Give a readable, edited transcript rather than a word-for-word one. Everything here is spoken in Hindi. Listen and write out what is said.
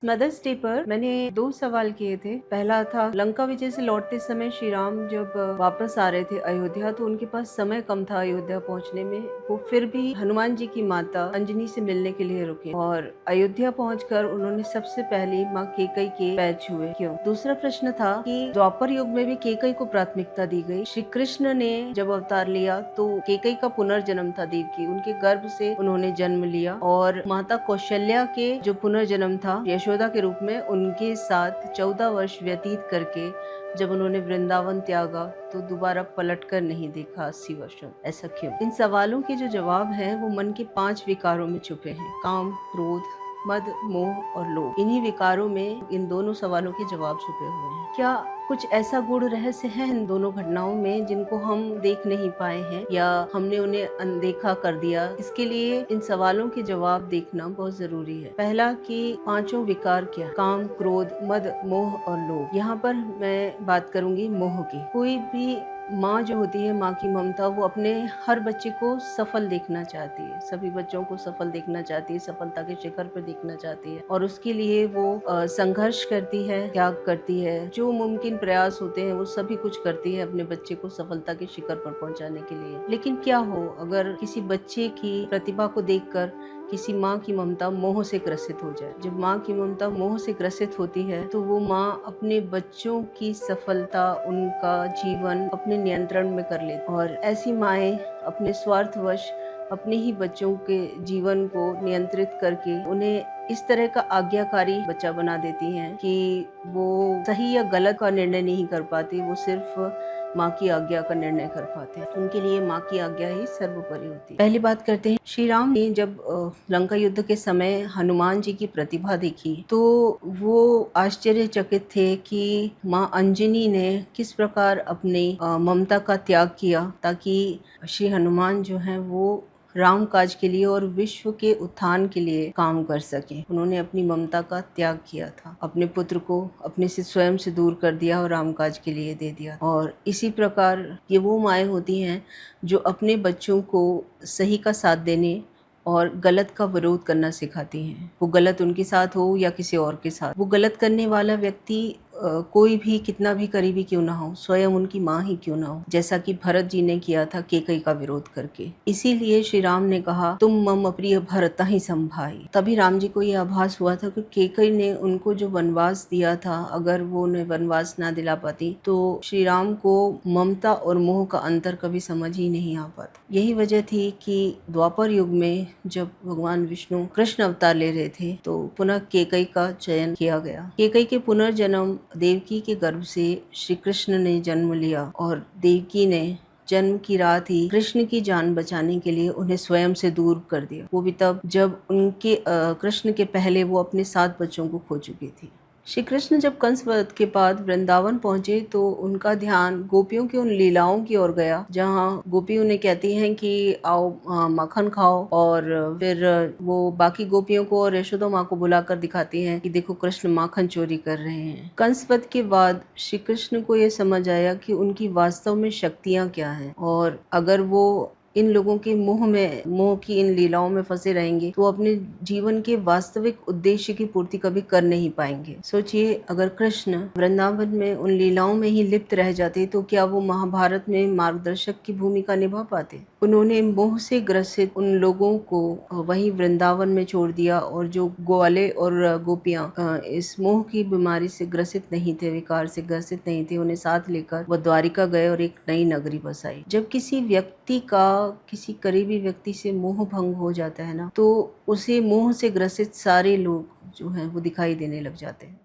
मदर्स डे पर मैंने 2 सवाल किए थे। पहला था, लंका विजय से लौटते समय श्री राम जब वापस आ रहे थे अयोध्या, तो उनके पास समय कम था अयोध्या पहुंचने में। वो फिर भी हनुमान जी की माता अंजनी से मिलने के लिए रुके और अयोध्या पहुंचकर उन्होंने सबसे पहले माँ केकई के पैर छुए। क्यों? दूसरा प्रश्न था कि द्वापर युग में भी केकई को प्राथमिकता दी गई। श्री कृष्ण ने जब अवतार लिया तो केकई का पुनर्जन्म था, देवकी उनके गर्भ से उन्होंने जन्म लिया और माता कौशल्या के जो पुनर्जन्म था यशोदा के रूप में, उनके साथ 14 वर्ष व्यतीत करके जब उन्होंने वृंदावन त्यागा तो दोबारा पलट कर नहीं देखा 80 वर्षों। ऐसा क्यों? इन सवालों के जो जवाब हैं वो मन के 5 विकारों में छुपे हैं: काम, क्रोध, मद, मोह और लोभ। इन्हीं विकारों में इन दोनों सवालों के जवाब छुपे हुए हैं। क्या कुछ ऐसा गूढ़ रहस्य है इन दोनों घटनाओं में जिनको हम देख नहीं पाए हैं या हमने उन्हें अनदेखा कर दिया? इसके लिए इन सवालों के जवाब देखना बहुत जरूरी है। पहला कि 5 विकार क्या? काम, क्रोध, मद, मोह और लोभ। यहाँ पर मैं बात करूंगी मोह की। कोई भी माँ जो होती है, माँ की ममता, वो अपने हर बच्चे को सफल देखना चाहती है, सभी बच्चों को सफल देखना चाहती है, सफलता के शिखर पर देखना चाहती है और उसके लिए वो संघर्ष करती है, त्याग करती है, जो मुमकिन प्रयास होते हैं वो सभी कुछ करती है अपने बच्चे को सफलता के शिखर पर पहुंचाने के लिए। लेकिन क्या हो अगर किसी बच्चे की प्रतिभा को देखकर किसी माँ की ममता मोह से ग्रसित हो जाए? जब माँ की ममता मोह से ग्रसित होती है तो वो माँ अपने बच्चों की सफलता, उनका जीवन अपने नियंत्रण में कर लेती और ऐसी माएँ अपने स्वार्थवश अपने ही बच्चों के जीवन को नियंत्रित करके उन्हें इस तरह का आज्ञाकारी बच्चा बना देती हैं कि वो सही या गलत का निर्णय नहीं कर पाती, वो सिर्फ माँ की आज्ञा का निर्णय कर पाते हैं। उनके लिए माँ की आज्ञा ही सर्वोपरि होती है। पहली बात करते हैं, श्री राम ने जब लंका युद्ध के समय हनुमान जी की प्रतिभा देखी तो वो आश्चर्यचकित थे कि माँ अंजनी ने किस प्रकार अपनी ममता का त्याग किया ताकि श्री हनुमान जो हैं वो राम काज के लिए और विश्व के उत्थान के लिए काम कर सके। उन्होंने अपनी ममता का त्याग किया था, अपने पुत्र को अपने से स्वयं से दूर कर दिया और राम काज के लिए दे दिया। और इसी प्रकार ये वो माएँ होती हैं जो अपने बच्चों को सही का साथ देने और गलत का विरोध करना सिखाती हैं। वो गलत उनके साथ हो या किसी और के साथ, वो गलत करने वाला व्यक्ति कोई भी कितना भी करीबी क्यों ना हो, स्वयं उनकी माँ ही क्यों ना हो, जैसा कि भरत जी ने किया था केकई का विरोध करके। इसीलिए श्री राम ने कहा, तुम मम प्रिय भरत ही संभाई। तभी राम जी को यह आभास हुआ था कि केकई ने उनको जो वनवास दिया था, अगर वो उन्हें वनवास ना दिला पाती तो श्री राम को ममता और मोह का अंतर कभी समझ ही नहीं आ पाता। यही वजह थी कि द्वापर युग में जब भगवान विष्णु कृष्ण अवतार ले रहे थे तो पुनः केकई का चयन किया गया। केकई के पुनर्जन्म देवकी के गर्भ से श्री कृष्ण ने जन्म लिया और देवकी ने जन्म की रात ही कृष्ण की जान बचाने के लिए उन्हें स्वयं से दूर कर दिया। वो भी तब जब उनके कृष्ण के पहले वो अपने 7 बच्चों को खो चुकी थी। श्री कृष्ण जब कंस वध के बाद वृंदावन पहुंचे तो उनका ध्यान गोपियों की उन लीलाओं की ओर गया जहां गोपी उन्हें कहती हैं कि आओ माखन खाओ, और फिर वो बाकी गोपियों को और यशोदा माँ को बुलाकर दिखाती हैं कि देखो कृष्ण माखन चोरी कर रहे हैं। कंस वध के बाद श्री कृष्ण को ये समझ आया कि उनकी वास्तव में शक्तियाँ क्या हैं और अगर वो इन लोगों के मोह की इन लीलाओं में फंसे रहेंगे तो अपने जीवन के वास्तविक उद्देश्य की पूर्ति कभी कर नहीं पाएंगे। सोचिए, अगर कृष्ण वृंदावन में उन लीलाओं में ही लिप्त रह जाते तो क्या वो महाभारत में मार्गदर्शक की भूमिका निभा पाते? उन्होंने मोह से ग्रसित उन लोगों को वहीं वृंदावन में छोड़ दिया और जो ग्वाले और गोपियां इस मोह की बीमारी से ग्रसित नहीं थे, विकार से ग्रसित नहीं थे, उन्हें साथ लेकर वह द्वारिका गए और एक नई नगरी बसाई। जब किसी व्यक्ति का किसी करीबी व्यक्ति से मोह भंग हो जाता है ना, तो उसे मोह से ग्रसित सारे लोग जो हैं वो दिखाई देने लग जाते हैं।